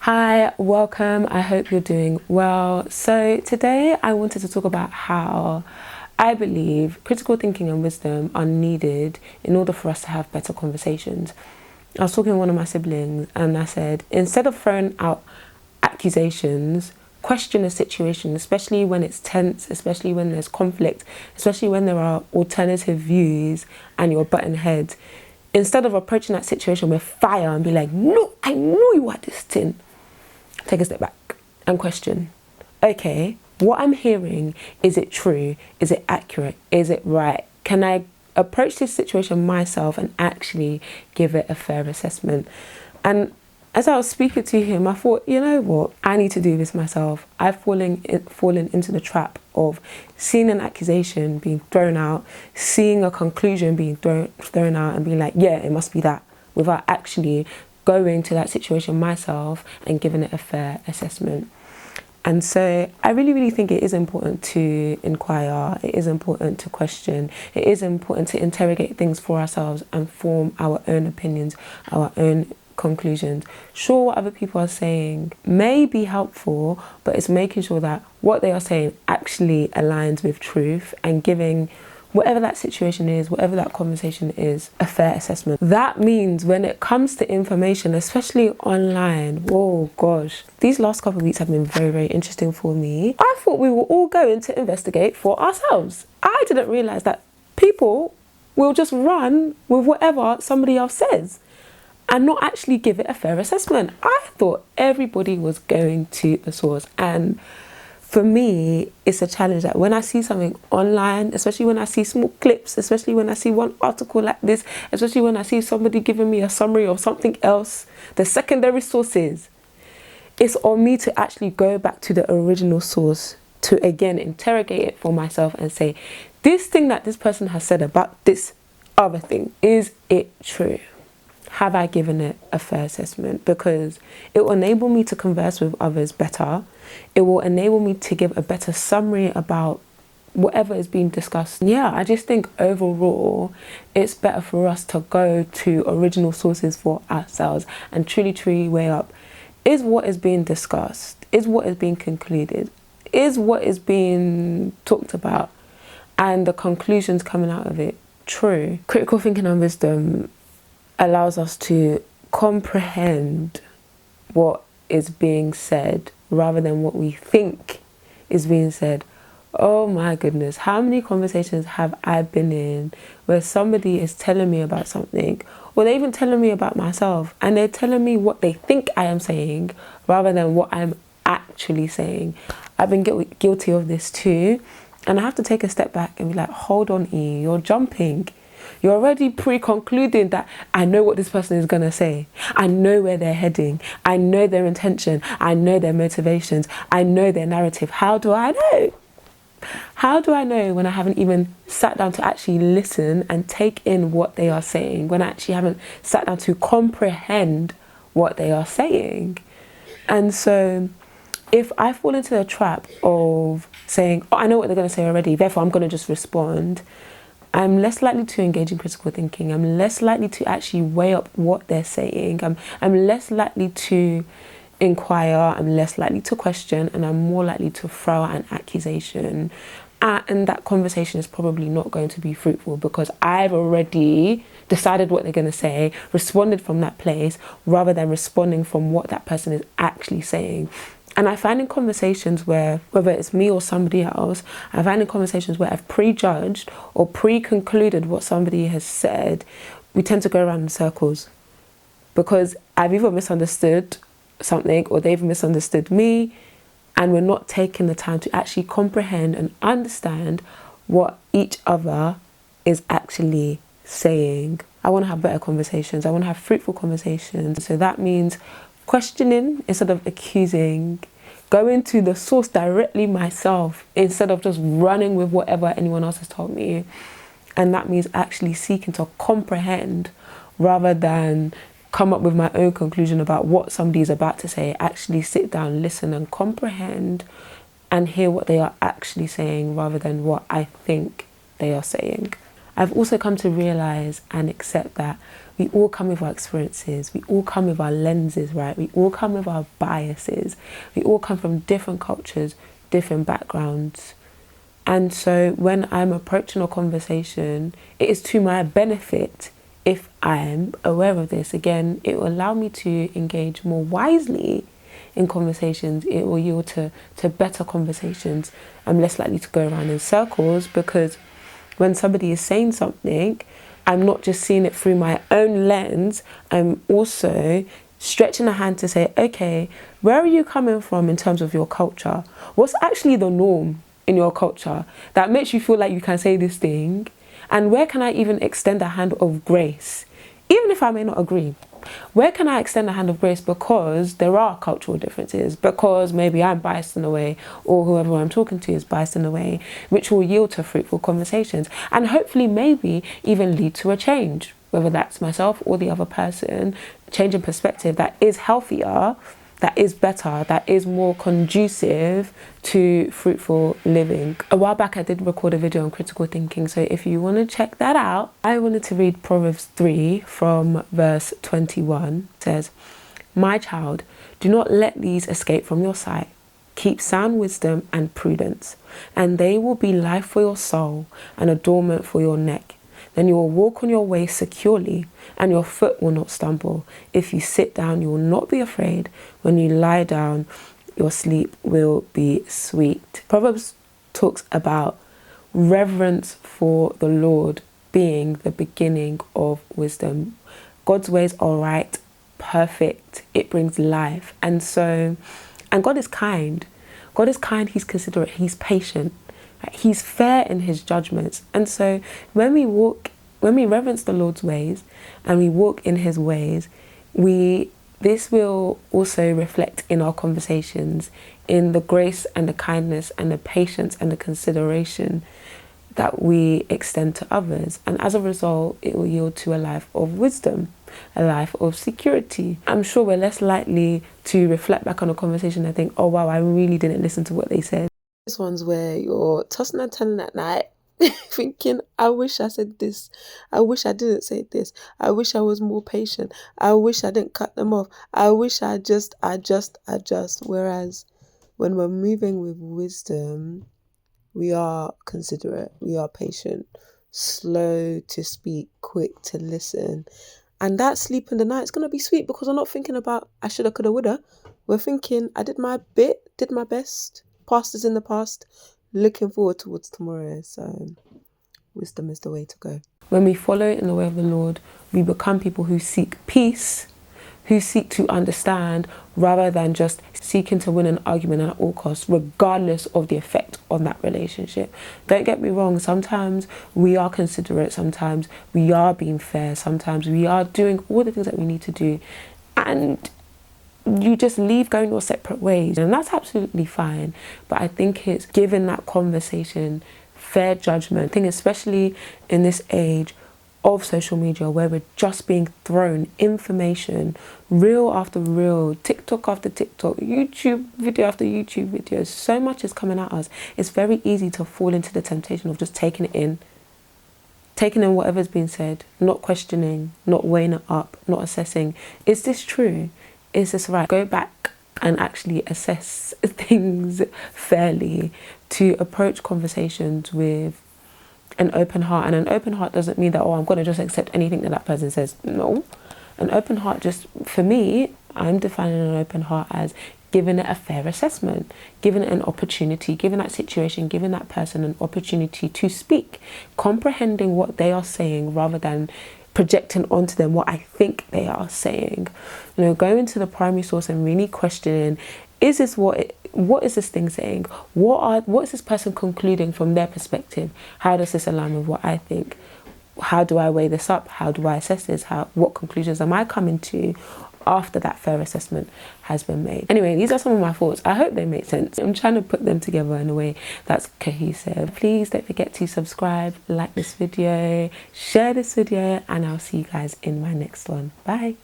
Hi, welcome. I hope you're doing well. So today I wanted to talk about how I believe critical thinking and wisdom are needed in order for us to have better conversations. I was talking to one of my siblings and I said, instead of throwing out accusations, question a situation, especially when it's tense, especially when there's conflict, especially when there are alternative views and you're butting heads. Instead of approaching that situation with fire and be like, no, I know you are this thing. Take a step back and question, okay, what I'm hearing, is it true? Is it accurate? Is it right? Can I approach this situation myself and actually give it a fair assessment? And as I was speaking to him, I thought, you know what? I need to do this myself. I've fallen into the trap of seeing an accusation being thrown out, seeing a conclusion being thrown out and being like, yeah, it must be that, without actually going to that situation myself and giving it a fair assessment. And so I really think it is important to inquire, it is important to question, it is important to interrogate things for ourselves and form our own opinions, our own conclusions. Sure, what other people are saying may be helpful, but it's making sure that what they are saying actually aligns with truth and giving whatever that situation is, whatever that conversation is, a fair assessment. That means when it comes to information, especially online, whoa gosh, these last couple of weeks have been very interesting for me. I thought we were all going to investigate for ourselves. I didn't realize that people will just run with whatever somebody else says and not actually give it a fair assessment. I thought everybody was going to a source, and for me, it's a challenge that when I see something online, especially when I see small clips, especially when I see one article like this, especially when I see somebody giving me a summary of something else, the secondary sources, it's on me to actually go back to the original source to again interrogate it for myself and say, this thing that this person has said about this other thing, is it true? Have I given it a fair assessment? Because it will enable me to converse with others better. It will enable me to give a better summary about whatever is being discussed. Yeah, I just think overall, it's better for us to go to original sources for ourselves and truly weigh up, is what is being discussed, is what is being concluded, is what is being talked about, and the conclusions coming out of it true? Critical thinking and wisdom allows us to comprehend what is being said rather than what we think is being said. Oh my goodness, how many conversations have I been in where somebody is telling me about something, or they're even telling me about myself, and they're telling me what they think I am saying rather than what I'm actually saying. I've been guilty of this too, and I have to take a step back and be like, hold on, E, you're jumping. You're already pre-concluding that I know what this person is going to say. I know where they're heading. I know their intention. I know their motivations. I know their narrative. How do I know? How do I know when I haven't even sat down to actually listen and take in what they are saying, when I actually haven't sat down to comprehend what they are saying? And so if I fall into the trap of saying, oh, I know what they're going to say already, therefore I'm going to just respond, I'm less likely to engage in critical thinking. I'm less likely to actually weigh up what they're saying. I'm less likely to inquire. I'm less likely to question, and I'm more likely to throw out an accusation. And that conversation is probably not going to be fruitful because I've already decided what they're going to say, responded from that place, rather than responding from what that person is actually saying. And I find in conversations where, whether it's me or somebody else, I find in conversations where I've prejudged or pre-concluded what somebody has said, we tend to go around in circles. Because I've either misunderstood something or they've misunderstood me, and we're not taking the time to actually comprehend and understand what each other is actually saying. I want to have better conversations. I want to have fruitful conversations. So that means questioning instead of accusing, going to the source directly myself instead of just running with whatever anyone else has told me. And that means actually seeking to comprehend rather than come up with my own conclusion about what somebody is about to say. Actually sit down, listen and comprehend and hear what they are actually saying rather than what I think they are saying. I've also come to realize and accept that we all come with our experiences, we all come with our lenses, right? We all come with our biases, we all come from different cultures, different backgrounds. And so when I'm approaching a conversation, it is to my benefit if I'm aware of this. Again, it will allow me to engage more wisely in conversations. It will yield to better conversations. I'm less likely to go around in circles, because when somebody is saying something, I'm not just seeing it through my own lens, I'm also stretching a hand to say, okay, where are you coming from in terms of your culture? What's actually the norm in your culture that makes you feel like you can say this thing? And where can I even extend a hand of grace, even if I may not agree? Where can I extend a hand of grace because there are cultural differences, because maybe I'm biased in a way, or whoever I'm talking to is biased in a way, which will yield to fruitful conversations and hopefully maybe even lead to a change, whether that's myself or the other person, change in perspective that is healthier, that is better, that is more conducive to fruitful living. A while back I did record a video on critical thinking, so if you want to check that out, I wanted to read Proverbs 3 from verse 21. It says, "My child, do not let these escape from your sight. Keep sound wisdom and prudence, and they will be life for your soul and adornment for your neck. Then you will walk on your way securely, and your foot will not stumble. If you sit down, you will not be afraid. When you lie down, your sleep will be sweet." Proverbs talks about reverence for the Lord being the beginning of wisdom. God's ways are right, perfect. It brings life. And God is kind. God is kind, he's considerate, he's patient. He's fair in his judgments. And so when we reverence the Lord's ways and we walk in his ways, this will also reflect in our conversations, in the grace and the kindness and the patience and the consideration that we extend to others. And as a result, it will yield to a life of wisdom, a life of security. I'm sure we're less likely to reflect back on a conversation and think, oh wow, I really didn't listen to what they said. These ones where you're tossing and turning at night, thinking, I wish I said this. I wish I didn't say this. I wish I was more patient. I wish I didn't cut them off. I wish I just. Whereas when we're moving with wisdom, we are considerate, we are patient, slow to speak, quick to listen. And that sleep in the night is going to be sweet because we're not thinking about I shoulda, coulda, woulda. We're thinking I did my bit, did my best. Past is in the past, looking forward towards tomorrow. So wisdom is the way to go. When we follow in the way of the Lord, we become people who seek peace, who seek to understand rather than just seeking to win an argument at all costs, regardless of the effect on that relationship. Don't get me wrong, sometimes we are considerate, sometimes we are being fair, sometimes we are doing all the things that we need to do, and you just leave going your separate ways, and that's absolutely fine. But I think it's giving that conversation fair judgment. I think especially in this age of social media where we're just being thrown information, reel after reel, TikTok after TikTok, YouTube video after YouTube video, so much is coming at us. It's very easy to fall into the temptation of just taking in whatever's being said, not questioning, not weighing it up, not assessing, is this true? Is this right? Go back and actually assess things fairly, to approach conversations with an open heart. And an open heart doesn't mean that, oh, I'm going to just accept anything that person says. No. An open heart, just for me, I'm defining an open heart as giving it a fair assessment, giving it an opportunity, giving that situation, giving that person an opportunity to speak, comprehending what they are saying rather than projecting onto them what I think they are saying. You know, going to the primary source and really questioning, is this what is this thing saying? What is this person concluding from their perspective? How does this align with what I think? How do I weigh this up? How do I assess this? What conclusions am I coming to after that fair assessment has been made? Anyway, these are some of my thoughts. I hope they make sense. I'm trying to put them together in a way that's cohesive. Please don't forget to subscribe, like this video, share this video, and I'll see you guys in my next one. Bye.